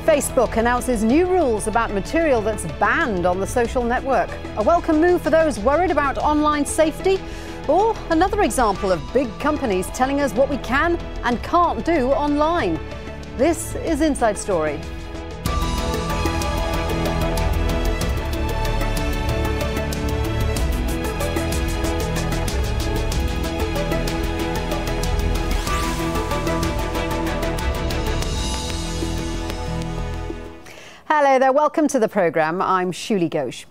Facebook announces new rules about material that's banned on the social network. A welcome move for those worried about online safety? Or another example of big companies telling us what we can and can't do online? This is Inside Story. Hello there, welcome to the programme. I'm Shuli Ghosh.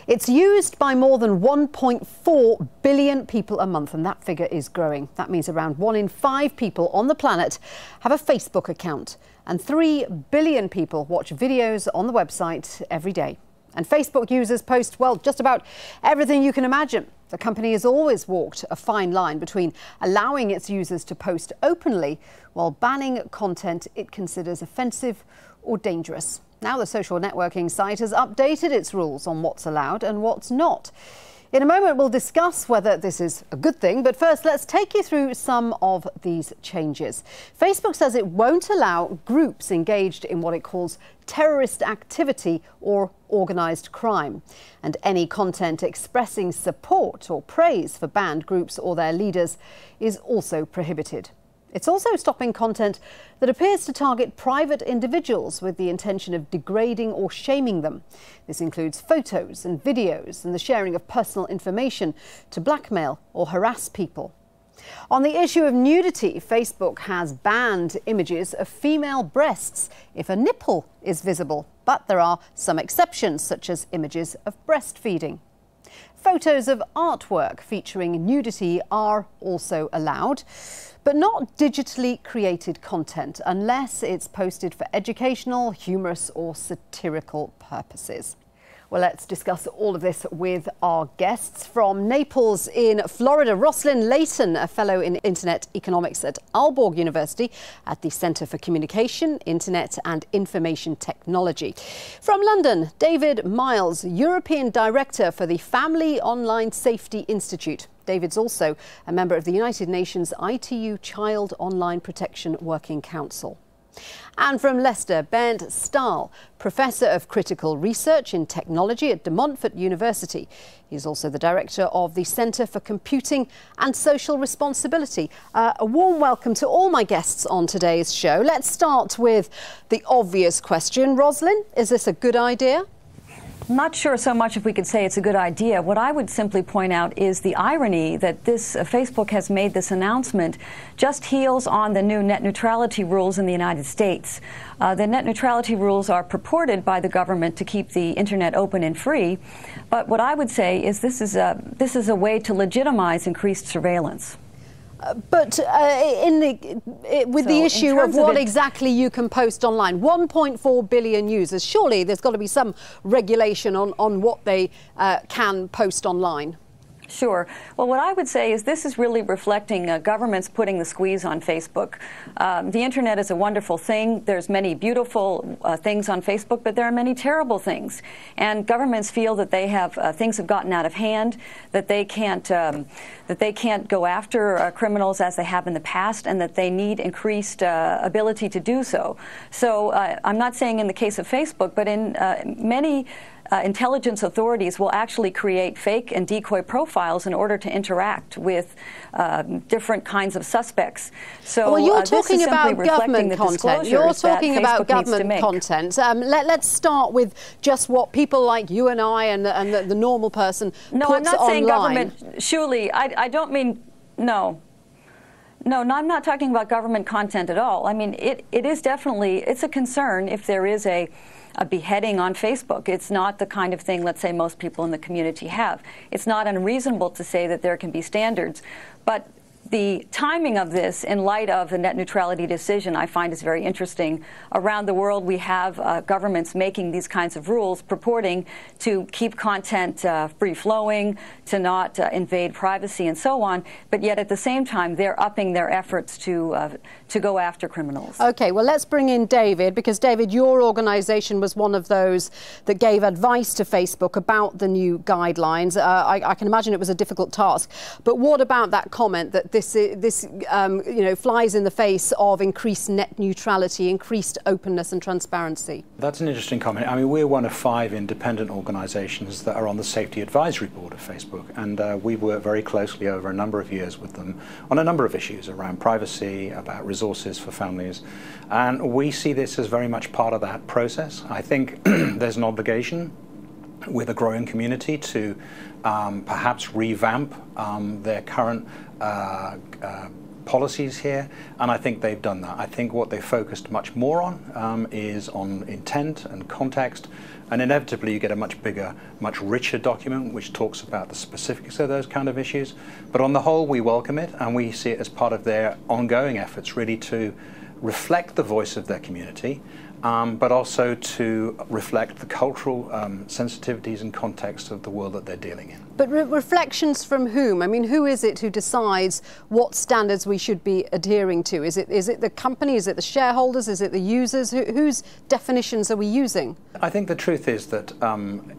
It's used by more than 1.4 billion people a month, and that figure is growing. That means around 1 in 5 people on the planet have a Facebook account, and 3 billion people watch videos on the website every day. And Facebook users post, well, just about everything you can imagine. The company has always walked a fine line between allowing its users to post openly while banning content it considers offensive or dangerous. Now the social networking site has updated its rules on what's allowed and what's not. In a moment, we'll discuss whether this is a good thing, but first let's take you through some of these changes. Facebook says it won't allow groups engaged in what it calls terrorist activity or organised crime. And any content expressing support or praise for banned groups or their leaders is also prohibited. It's also stopping content that appears to target private individuals with the intention of degrading or shaming them. This includes photos and videos and the sharing of personal information to blackmail or harass people. On the issue of nudity, Facebook has banned images of female breasts if a nipple is visible, but there are some exceptions, such as images of breastfeeding. Photos of artwork featuring nudity are also allowed, but not digitally created content unless it's posted for educational, humorous or satirical purposes. Well, let's discuss all of this with our guests. From Naples in Florida, Roslyn Layton, a fellow in Internet Economics at Aalborg University at the Center for Communication, Internet and Information Technology. From London, David Miles, European Director for the Family Online Safety Institute. David's also a member of the United Nations ITU Child Online Protection Working Council. And from Leicester, Bernd Stahl, Professor of Critical Research in Technology at De Montfort University. He's also the Director of the Centre for Computing and Social Responsibility. A warm welcome to all my guests on today's show. Let's start with the obvious question. Roslyn, is this a good idea? Not sure so much if we could say it's a good idea. What I would simply point out is the irony that this Facebook has made this announcement just heels on the new net neutrality rules in the United States. The net neutrality rules are purported by the government to keep the internet open and free, but what I would say is this is a way to legitimize increased surveillance. With the issue of what exactly you can post online, 1.4 billion users, surely there's got to be some regulation on what they can post online. Sure. Well, what I would say is this is really reflecting governments putting the squeeze on Facebook. The internet is a wonderful thing. There's many beautiful things on Facebook, but there are many terrible things. And governments feel that they have things have gotten out of hand, that they can't go after criminals as they have in the past, and that they need increased ability to do so. So I'm not saying in the case of Facebook, but in many intelligence authorities will actually create fake and decoy profiles in order to interact with different kinds of suspects. So well, you're talking about government content. You're talking about government content. Let's start with just what people like you and I and the normal person puts online. No, I'm not saying government. Shuli, I don't mean no. No, I'm not talking about government content at all. I mean, it is definitely, it's a concern if there is a beheading on Facebook. It's not the kind of thing, let's say, most people in the community have. It's not unreasonable to say that there can be standards, but the timing of this in light of the net neutrality decision I find is very interesting. Around the world we have governments making these kinds of rules purporting to keep content free-flowing, to not invade privacy and so on, but yet at the same time they're upping their efforts to go after criminals. Okay, well let's bring in David, because David, your organisation was one of those that gave advice to Facebook about the new guidelines. I can imagine it was a difficult task, but what about that comment that this flies in the face of increased net neutrality, increased openness and transparency? That's an interesting comment. I mean, we're one of 5 independent organisations that are on the Safety Advisory Board of Facebook, and we work very closely over a number of years with them on a number of issues around privacy, about resources for families, and we see this as very much part of that process. I think there's an obligation with a growing community to perhaps revamp their current policies here, and I think they've done that. I think what they focused much more on is on intent and context, and inevitably you get a much bigger, much richer document which talks about the specifics of those kind of issues. But on the whole, we welcome it, and we see it as part of their ongoing efforts really to reflect the voice of their community, but also to reflect the cultural sensitivities and context of the world that they're dealing in. But reflections from whom? I mean, who is it who decides what standards we should be adhering to? Is it the company? Is it the shareholders? Is it the users? Whose definitions are we using? I think the truth is that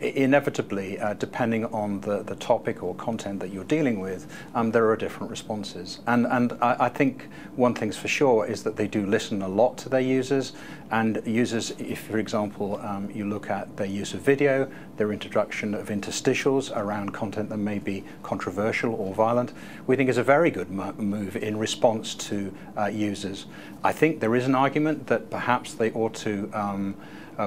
inevitably, depending on the topic or content that you're dealing with, there are different responses. And I think one thing's for sure is that they do listen a lot to their users. And users, if, for example, you look at their use of video, their introduction of interstitials around content that may be controversial or violent, we think is a very good move in response to users. I think there is an argument that perhaps they ought to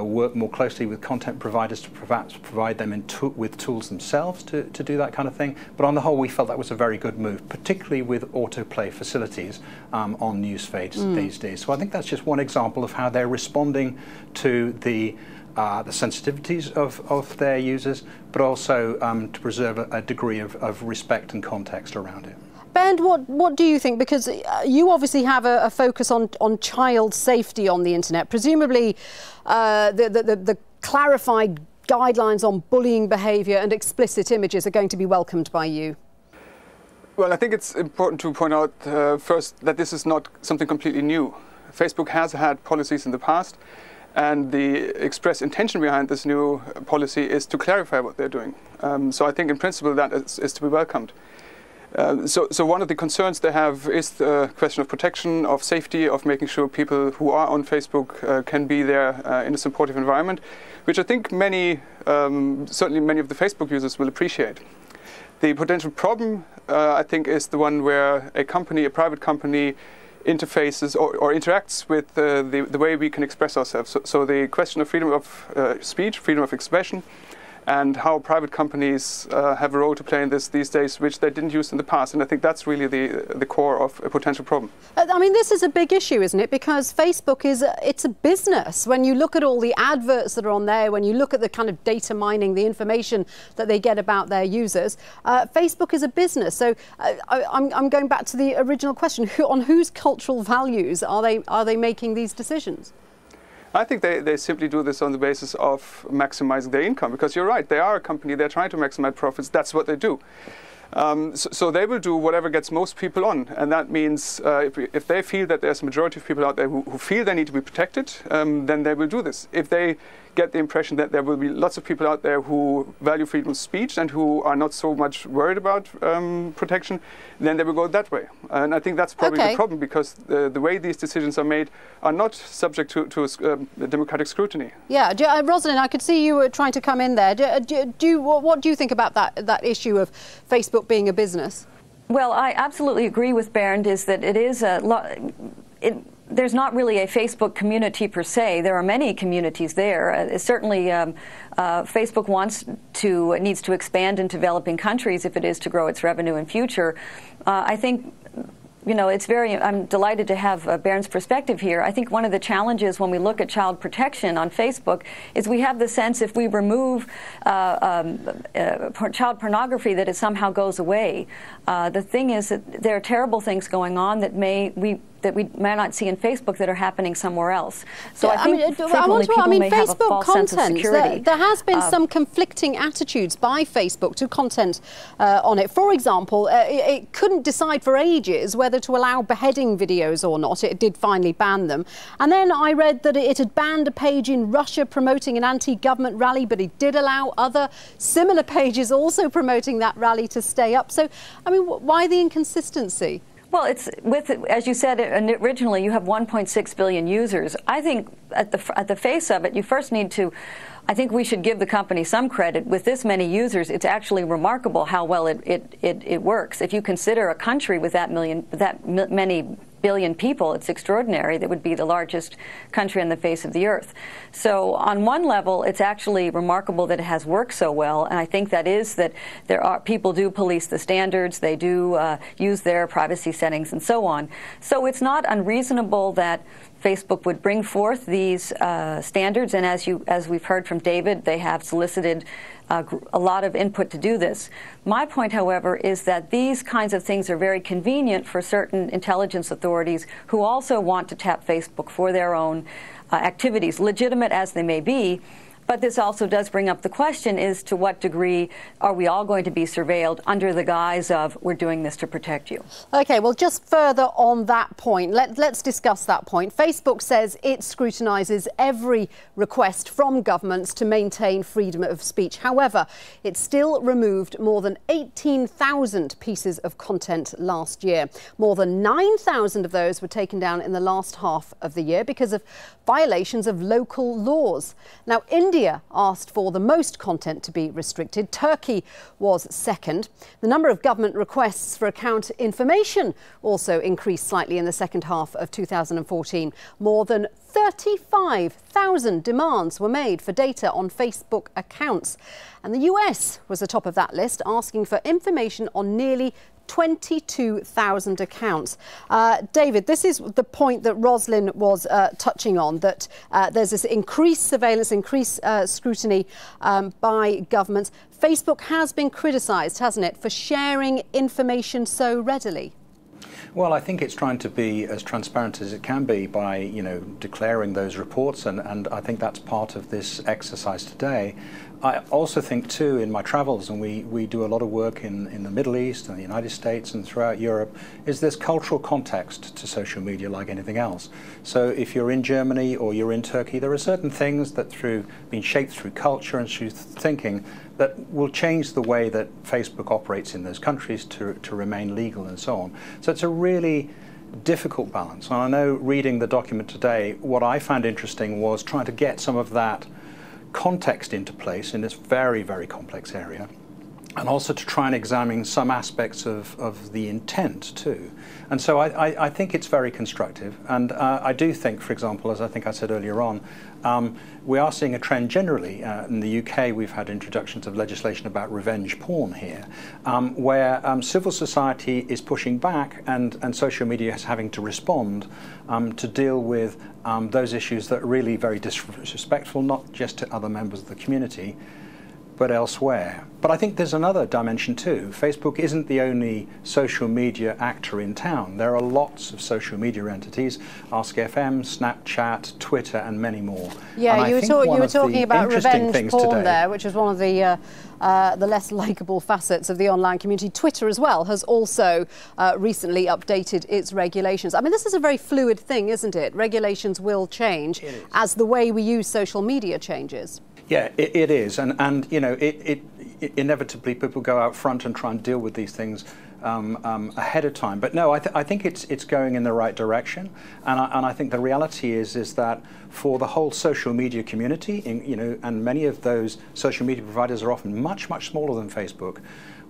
work more closely with content providers to perhaps provide them with tools themselves to do that kind of thing. But on the whole, we felt that was a very good move, particularly with autoplay facilities on news feeds these days. So I think that's just one example of how they're responding to the sensitivities of their users, but also to preserve a degree of respect and context around it. Bernd, what do you think? Because you obviously have a focus on child safety on the internet. Presumably the clarified guidelines on bullying behaviour and explicit images are going to be welcomed by you. Well, I think it's important to point out first that this is not something completely new. Facebook has had policies in the past, and the express intention behind this new policy is to clarify what they're doing. So I think in principle that is to be welcomed. So one of the concerns they have is the question of protection, of safety, of making sure people who are on Facebook can be there in a supportive environment, which I think certainly many of the Facebook users will appreciate. The potential problem, I think, is the one where a private company, interfaces or interacts with the way we can express ourselves. So the question of freedom of speech, freedom of expression, and how private companies have a role to play in this these days, which they didn't use in the past. And I think that's really the core of a potential problem. I mean, this is a big issue, isn't it? Because Facebook it's a business. When you look at all the adverts that are on there, when you look at the kind of data mining, the information that they get about their users, Facebook is a business. So I'm going back to the original question: on whose cultural values are they making these decisions? I think they simply do this on the basis of maximizing their income, because you're right, they are a company, they're trying to maximize profits, that's what they do. So they will do whatever gets most people on, and that means if they feel that there's a majority of people out there who feel they need to be protected, then they will do this. If they get the impression that there will be lots of people out there who value freedom of speech and who are not so much worried about protection, then they will go that way. And I think that's probably the problem, because the way these decisions are made are not subject to democratic scrutiny. Yeah, Rosalind, I could see you were trying to come in there. What do you think about that issue of Facebook being a business? Well, I absolutely agree with Bernd, is that it is there's not really a Facebook community per se. There are many communities there. Certainly, Facebook needs to expand in developing countries if it is to grow its revenue in future. I think, I'm delighted to have Bernd's perspective here. I think one of the challenges when we look at child protection on Facebook is we have the sense if we remove child pornography that it somehow goes away. The thing is that there are terrible things going on that we may not see in Facebook that are happening somewhere else. So I think frequently people may have a false sense of security. There has been some conflicting attitudes by Facebook to content on it. For example, it couldn't decide for ages whether to allow beheading videos or not. It did finally ban them. And then I read that it had banned a page in Russia promoting an anti-government rally, but it did allow other similar pages also promoting that rally to stay up. So, I mean, why the inconsistency? Well, it's as you said originally, you have 1.6 billion users. I think at the face of it, you first need to. I think we should give the company some credit. With this many users, it's actually remarkable how well it works. If you consider a country with that many billion people, it's extraordinary. That would be the largest country on the face of the earth. So on one level, it's actually remarkable that it has worked so well, and I think that is that people do police the standards, they do use their privacy settings and so on. So it's not unreasonable that Facebook would bring forth these standards, and as we've heard from David, they have solicited a lot of input to do this. My point, however, is that these kinds of things are very convenient for certain intelligence authorities who also want to tap Facebook for their own activities, legitimate as they may be. But this also does bring up the question is to what degree are we all going to be surveilled under the guise of we're doing this to protect you? OK, well, just further on that point, let's discuss that point. Facebook says it scrutinises every request from governments to maintain freedom of speech. However, it still removed more than 18,000 pieces of content last year. More than 9,000 of those were taken down in the last half of the year because of violations of local laws. Now, India asked for the most content to be restricted. Turkey was second. The number of government requests for account information also increased slightly in the second half of 2014. More than 35,000 demands were made for data on Facebook accounts. And the US was atop of that list, asking for information on nearly 22,000 accounts. David, this is the point that Roslyn was touching on, that there's this increased surveillance, increased scrutiny by governments. Facebook has been criticised, hasn't it, for sharing information so readily? Well, I think it's trying to be as transparent as it can be by, declaring those reports, and I think that's part of this exercise today. I also think, too, in my travels, and we do a lot of work in the Middle East and the United States and throughout Europe, is this cultural context to social media like anything else. So if you're in Germany or you're in Turkey, there are certain things that being shaped through culture and through thinking that will change the way that Facebook operates in those countries to remain legal and so on. So it's a really difficult balance. And I know reading the document today, what I found interesting was trying to get some of that context into place in this very, very complex area, and also to try and examine some aspects of the intent too. And so I think it's very constructive, and I do think, for example, as I think I said earlier on, we are seeing a trend generally. In the UK, we've had introductions of legislation about revenge porn here, where civil society is pushing back and social media is having to respond to deal with those issues that are really very disrespectful, not just to other members of the community, but elsewhere. But I think there's another dimension too. Facebook isn't the only social media actor in town. There are lots of social media entities, Ask FM, Snapchat, Twitter, and many more. Yeah, you were talking about revenge porn there, which is one of the less likeable facets of the online community. Twitter as well has also recently updated its regulations. I mean, this is a very fluid thing, isn't it? Regulations will change as the way we use social media changes. Yeah, it is, and it inevitably people go out front and try and deal with these things ahead of time. But no, I think it's going in the right direction, and I think the reality is that for the whole social media community, and many of those social media providers are often much smaller than Facebook.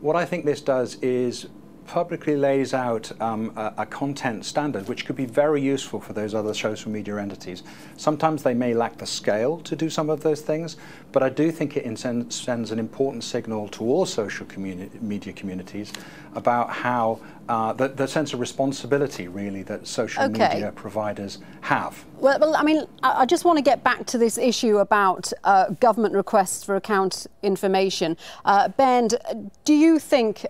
What I think this does is publicly lays out a content standard which could be very useful for those other social media entities. Sometimes they may lack the scale to do some of those things, but I do think it sends an important signal to all social media communities about how the sense of responsibility really that social media providers have. Well, I mean, I just want to get back to this issue about government requests for account information. Ben, do you think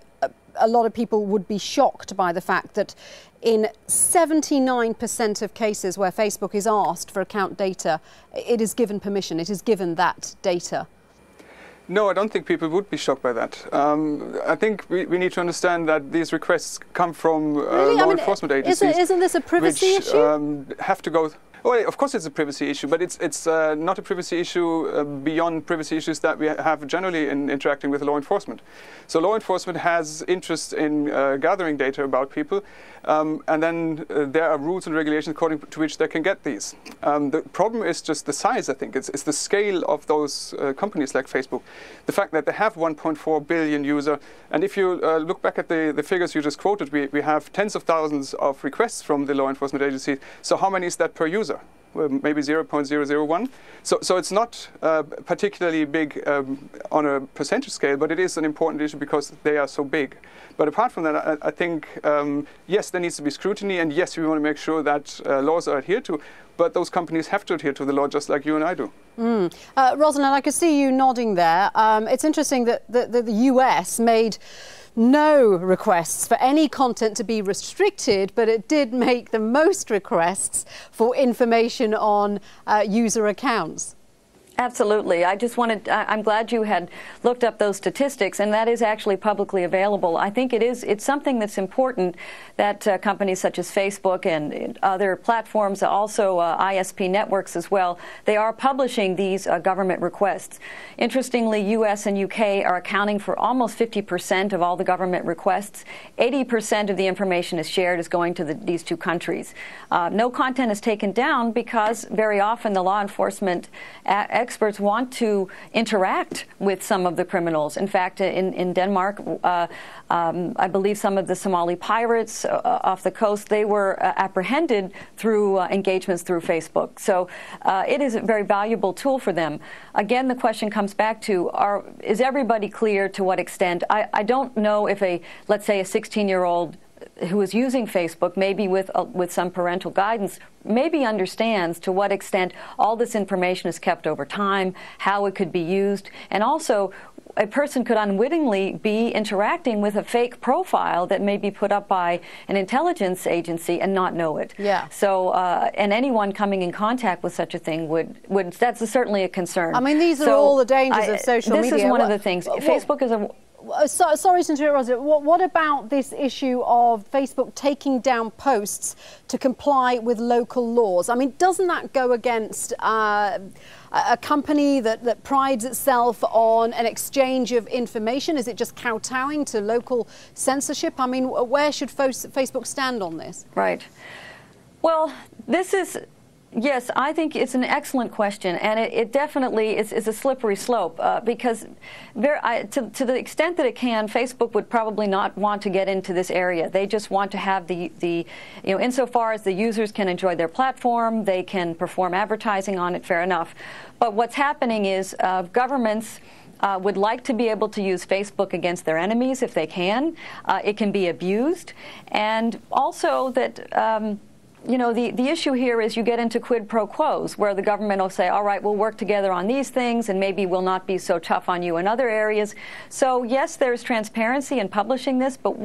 a lot of people would be shocked by the fact that in 79% of cases where Facebook is asked for account data, it is given permission, it is given that data? No, I don't think people would be shocked by that. I think we need to understand that these requests come from law enforcement agencies. Isn't this a privacy issue? Have to go Well, of course it's a privacy issue, but it's not a privacy issue beyond privacy issues that we have generally in interacting with law enforcement. So law enforcement has interest in gathering data about people, and then there are rules and regulations according to which they can get these. The problem is just the size, I think. It's the scale of those companies like Facebook. The fact that they have 1.4 billion users, and if you look back at the figures you just quoted, we have tens of thousands of requests from the law enforcement agencies. So how many is that per user? Well, maybe 0.001. So it's not particularly big on a percentage scale, but it is an important issue because they are so big. But apart from that, I think, yes, there needs to be scrutiny, and yes, we want to make sure that laws are adhered to, but those companies have to adhere to the law just like you and I do. Rosalind, I could see you nodding there. It's interesting that the US made no requests for any content to be restricted, but it did make the most requests for information on user accounts. Absolutely. I'm glad you had looked up those statistics, and that is actually publicly available. I think it's something that's important that companies such as Facebook and other platforms, also ISP networks as well, they are publishing these government requests. Interestingly, US and UK are accounting for almost 50% of all the government requests. 80% of the information is shared is going to these two countries. No content is taken down because very often the law enforcement experts want to interact with some of the criminals. In fact, in Denmark, I believe some of the Somali pirates off the coast, they were apprehended through engagements through Facebook. So it is a very valuable tool for them. Again, the question comes back to, is everybody clear to what extent? I don't know if let's say a 16-year-old who is using Facebook, maybe with some parental guidance, maybe understands to what extent all this information is kept over time, how it could be used, and also a person could unwittingly be interacting with a fake profile that may be put up by an intelligence agency and not know it. Yeah. So, and anyone coming in contact with such a thing would that's certainly a concern. I mean, these are all the dangers of social media. This is one of the things. Facebook is a... Sorry to interrupt, Rosa. What about this issue of Facebook taking down posts to comply with local laws? I mean, doesn't that go against a company that prides itself on an exchange of information? Is it just kowtowing to local censorship? I mean, where should Facebook stand on this? Right. Well, this is... Yes, I think it's an excellent question, and it definitely is a slippery slope because to the extent that it can, Facebook would probably not want to get into this area. They just want to have insofar as the users can enjoy their platform, they can perform advertising on it, fair enough. But what's happening is governments would like to be able to use Facebook against their enemies if they can. It can be abused, and also that the issue here is you get into quid pro quos where the government will say, all right, we'll work together on these things and maybe we'll not be so tough on you in other areas. So yes, there's transparency in publishing this, but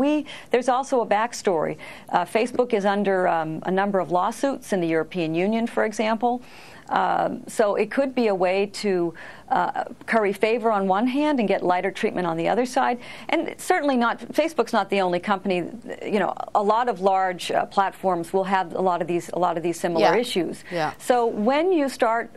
there's also a backstory. Facebook is under a number of lawsuits in the European Union, for example. So it could be a way to curry favor on one hand and get lighter treatment on the other side. And certainly Facebook's not the only company. A lot of large platforms will have a lot of these similar issues. Yeah. So when you start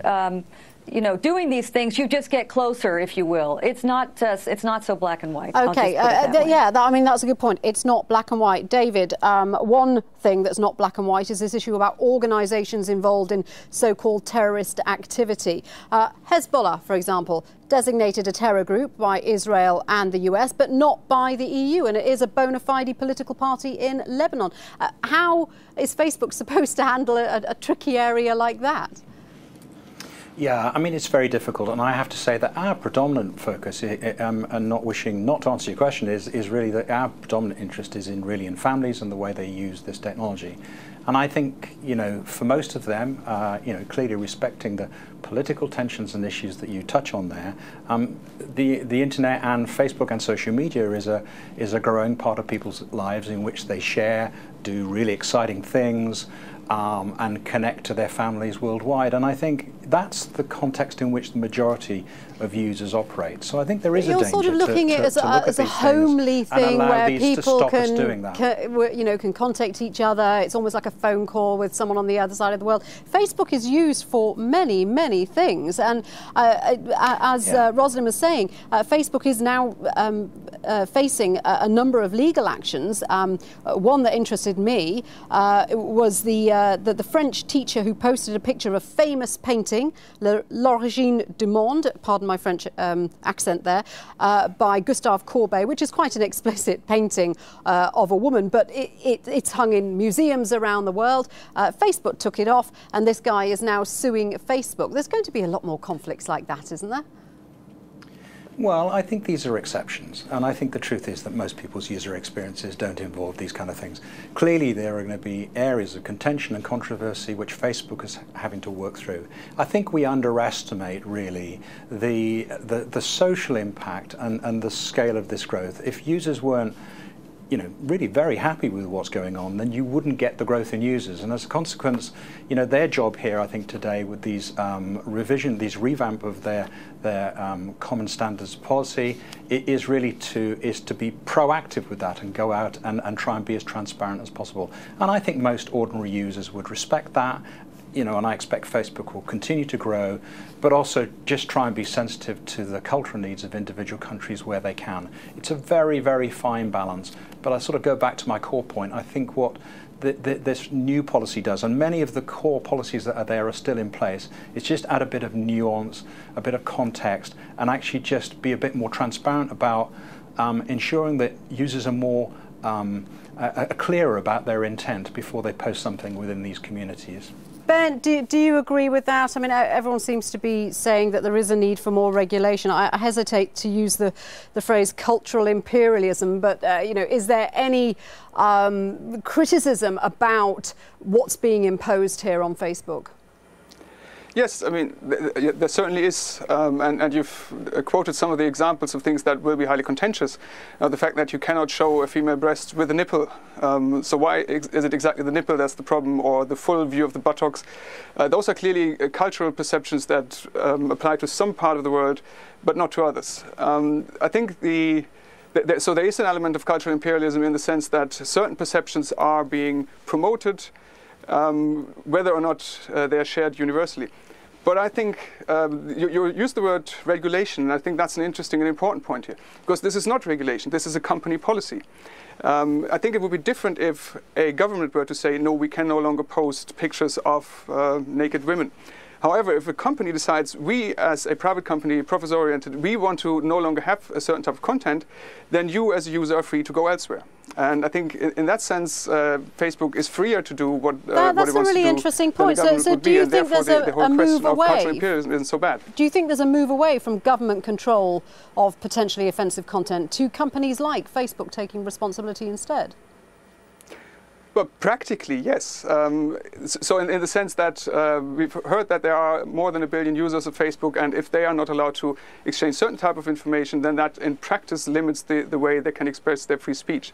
doing these things, you just get closer, if you will. It's not so black and white. Okay, I mean, that's a good point. It's not black and white. David, one thing that's not black and white is this issue about organisations involved in so-called terrorist activity. Hezbollah, for example, designated a terror group by Israel and the US, but not by the EU, and it is a bona fide political party in Lebanon. How is Facebook supposed to handle a tricky area like that? Yeah, I mean, it's very difficult, and I have to say that our predominant focus, and not wishing not to answer your question, is really that our predominant interest is in families and the way they use this technology. And I think, for most of them, clearly respecting the political tensions and issues that you touch on there, the internet and Facebook and social media is a growing part of people's lives in which they share, do really exciting things. and connect to their families worldwide. And I think that's the context in which the majority of users operate. So I think there is a danger. You're sort of looking at it as a homely thing where people can contact each other. It's almost like a phone call with someone on the other side of the world. Facebook is used for many, many things. And as Rosalind was saying, Facebook is now facing a number of legal actions. One that interested me was the French teacher who posted a picture of a famous painting, L'Origine du Monde, pardon my French accent there, by Gustave Courbet, which is quite an explicit painting of a woman, but it's hung in museums around the world. Facebook took it off, and this guy is now suing Facebook. There's going to be a lot more conflicts like that, isn't there? Well, I think these are exceptions, and I think the truth is that most people's user experiences don't involve these kind of things. Clearly, there are going to be areas of contention and controversy which Facebook is having to work through. I think we underestimate, really, the social impact and the scale of this growth. If users weren't really very happy with what's going on, then you wouldn't get the growth in users. And as a consequence, their job here, I think today, with these revamp of their common standards policy, is really to be proactive with that and go out and try and be as transparent as possible. And I think most ordinary users would respect that. And I expect Facebook will continue to grow, but also just try and be sensitive to the cultural needs of individual countries where they can. It's a very, very fine balance. But I sort of go back to my core point. I think what this new policy does, and many of the core policies that are there are still in place, is just add a bit of nuance, a bit of context, and actually just be a bit more transparent about ensuring that users are more clearer about their intent before they post something within these communities. Ben, do you agree with that? I mean, everyone seems to be saying that there is a need for more regulation. I hesitate to use the phrase cultural imperialism, but, is there any criticism about what's being imposed here on Facebook? Yes, I mean, there certainly is, and you've quoted some of the examples of things that will be highly contentious. The fact that you cannot show a female breast with a nipple. So why is it exactly the nipple that's the problem, or the full view of the buttocks? Those are clearly cultural perceptions that apply to some part of the world, but not to others. I think so there is an element of cultural imperialism in the sense that certain perceptions are being promoted, whether or not they are shared universally. But I think you use the word regulation, and I think that's an interesting and important point here, because this is not regulation, this is a company policy. I think it would be different if a government were to say, no, we can no longer post pictures of naked women. However, if a company decides, we as a private company, profit-oriented, we want to no longer have a certain type of content, then you as a user are free to go elsewhere. And I think in that sense, Facebook is freer to do what it wants to do. That's a really interesting point. So do you think there's a move away? Cultural imperialism isn't so bad. Do you think there's a move away from government control of potentially offensive content to companies like Facebook taking responsibility instead? Well, practically, yes. So in the sense that we've heard that there are more than 1 billion users of Facebook, and if they are not allowed to exchange certain type of information, then that in practice limits the way they can express their free speech.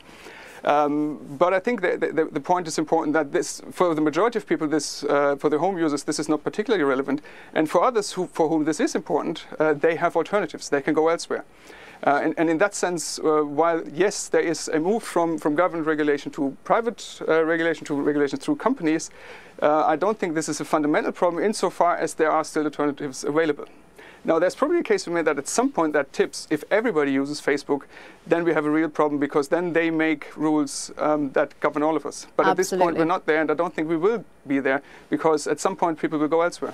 But I think the point is important that this, for the majority of people, for the home users, this is not particularly relevant. And for others for whom this is important, they have alternatives. They can go elsewhere. And in that sense, while yes, there is a move from government regulation to private regulation to regulation through companies, I don't think this is a fundamental problem insofar as there are still alternatives available. Now, there's probably a case to be made that at some point that tips. If everybody uses Facebook, then we have a real problem, because then they make rules that govern all of us. But at this point, we're not there, and I don't think we will be there, because at some point people will go elsewhere.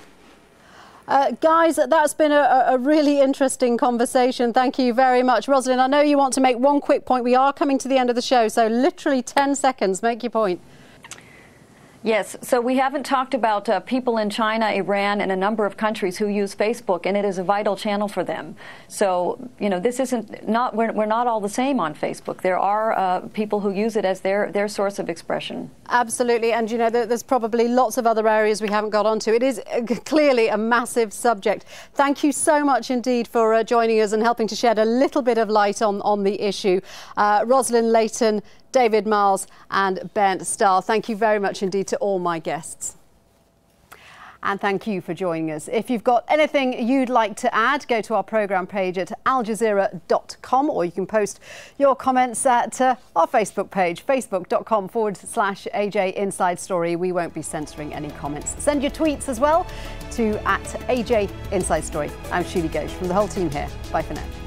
Guys, that's been a really interesting conversation. Thank you very much. Rosalind, I know you want to make one quick point. We are coming to the end of the show, so literally 10 seconds. Make your point. Yes, so we haven't talked about people in China, Iran, and a number of countries who use Facebook, and it is a vital channel for them. So, this we're not all the same on Facebook. There are people who use it as their source of expression. Absolutely, and there's probably lots of other areas we haven't got onto. It is clearly a massive subject. Thank you so much indeed for joining us and helping to shed a little bit of light on the issue. Rosalind Layton, David Miles and Bernd Stahl, thank you very much indeed to to all my guests. And thank you for joining us. If you've got anything you'd like to add, go to our programme page at aljazeera.com, or you can post your comments at our Facebook page, facebook.com/AJ Inside Story. We won't be censoring any comments. Send your tweets as well to @AJ Inside Story. I'm Shuli Ghosh from the whole team here. Bye for now.